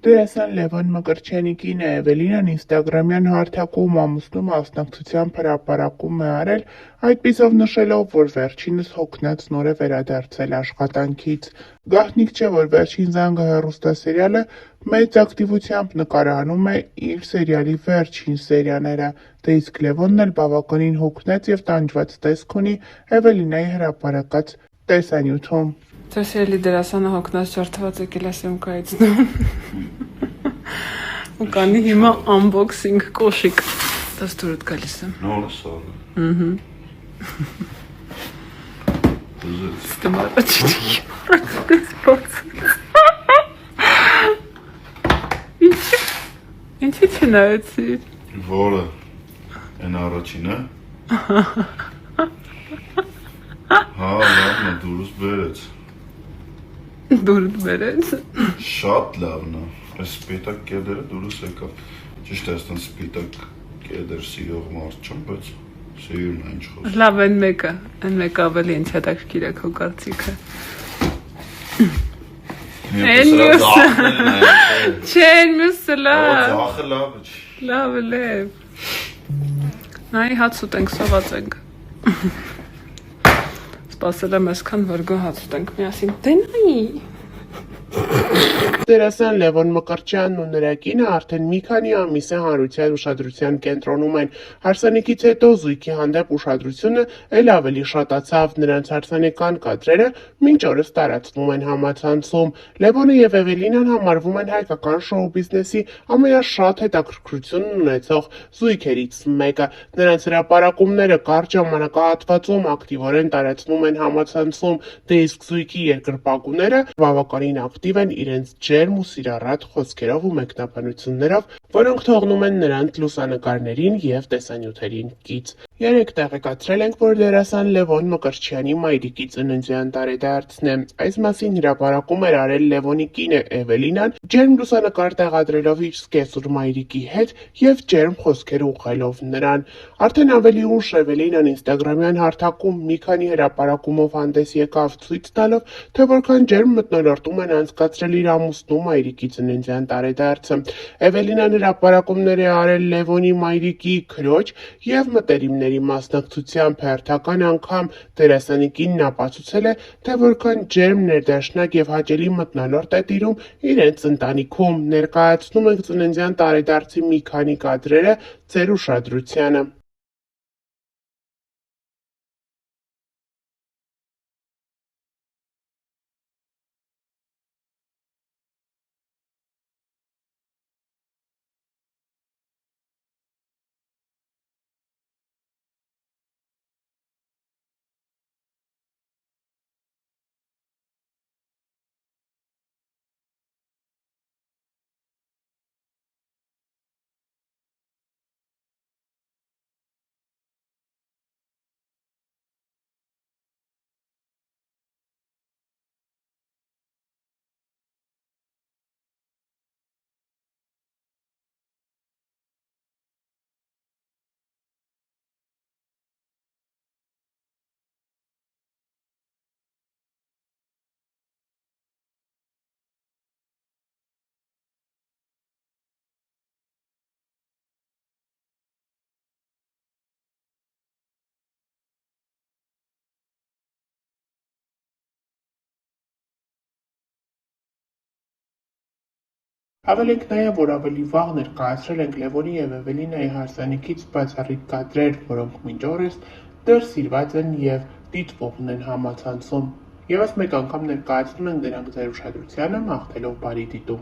Դերասան Լևոն Մկրտչյանի կինը Էվելինան ինստագրամյան հարթակում ամուսնու մասնակցությամբ հրապարակում է արել, այդպիսով նշելով, որ վերջինս հոգնած նոր է վերադարձել աշխատանքից։ Գաղտնիք չէ, որ Վերջին զանգը հեռուստասերիալը մեծ ակտիվությամբ նկարահանում է իր սերիալի վերջին սերիաները, դե իսկ Լևոնն էլ բավականին հոգնած և տանջված տեսք ունի Էվելինայի հրապարակած տեսանյութում։ Ձեր սիրելի դերասանը հոգնած ջարդված եկել է սյոմքայից ու կանի հիմա unboxing կոշիկ։ Դες դուրդ գալիս եմ։ Նորը սարը։ Ստմարը Ինչի չնայեցի։ Որը են առաջինը։ Հա, լավն է, դուրս բերեց։ Դուրդ բերեց։ Շատ լավն է։ Այս սպիտակ կեդերը դուրս եկավ։ Ճիշտ է, այստեղ սպիտակ կեդեր սիրող մարդ չեմ, բայց սիրուն է ինչ խոսք։ Լավ, այն մեկը ավելի ինչ հետաքրքիր է քո կարծիքը։ Չեն մյուսը լավ։ Ձախը լավ է։ Լավ է լավ։ Նայ հաց ուտենք, սոված ենք։ Սպասել եմ այսքան, որ գո հաց ուտենք միասին։ Դե նայ։ Դերասան Լևոն Մկրտչյանն ու նրա կինը արդեն մի քանի ամիս է հանրության ուշադրության կենտրոնում են։ Հարսանիքից հետո զույգի հանդեպ ուշադրությունը էլ ավելի շատացավ, նրանց հարսանեկան կադրերը մինչ օրս տարածվում են համացանցում։ Լևոնը և Էվելինան համարվում են հայկական շոու բիզնեսի ամենաշատ հետաքրքրություն ունեցող զույգերից մեկը։ Նրանց հրապարակումները կարճ ժամանակահատվածում ակտիվորեն տարածվում են համացանցում, դե իսկ զույգի երկրպագուները բավականին ակտիվ են իրենց ջերմ ու սիրառատ խոսքերով ու մեկնաբանություններով, որոնք թողնում են նրանց լուսանկարներին և տեսանյութերին կից։ Երեկ տեղեկացրել ենք, որ դերասան Լևոն Մկրտչյանի մայրիկի ծննդյան տարեդարձն է։ Այս մասին հրապարակում էր արել Լևոնի կինը Էվելինան, ջերմ լուսանկար տեղադրելով իր սկեսուր մայրիկի հետ և ջերմ խոսքեր ուղղելով նրան։ Արդեն ավելի ուշ Էվելինան ինստագրամյան հարթակում մի քանի հրապարակումով հանդես եկավ, ցույց տալով, թե որքան ջերմ մթնոլորտում են անցկացրել իր ամուսնու մայրիկի ծննդյան տարեդարձը։ Էվելինան հրապարակումներ է արել Լևոնի մայրիկի, քրոջ և մտերիմների մասնակցությամբ, հերթական անգամ դերասանի կինն ապացուցել է, թե որքան ջերմ, ներդաշնակ և հաճելի մթնոլորտ է տիրում իրենց ընտանիքում։ Ներկայացնում ենք ծննդյան տարեդարձի մի քանի կադրերը ձեր ուշադրությանը։ Հավելենք նաև, որ ավելի վաղ ներկայացրել ենք Լևոնի և Էվելինայի հարսանիքից բացառիկ կադրեր, որոնք մինչ օրս դեռ սիրված են և դիտվում են համացանցում։ Եվս մեկ անգամ ներկայացնում ենք դրանք ձեր ուշադրությանը, մաղթելով բարի դիտում։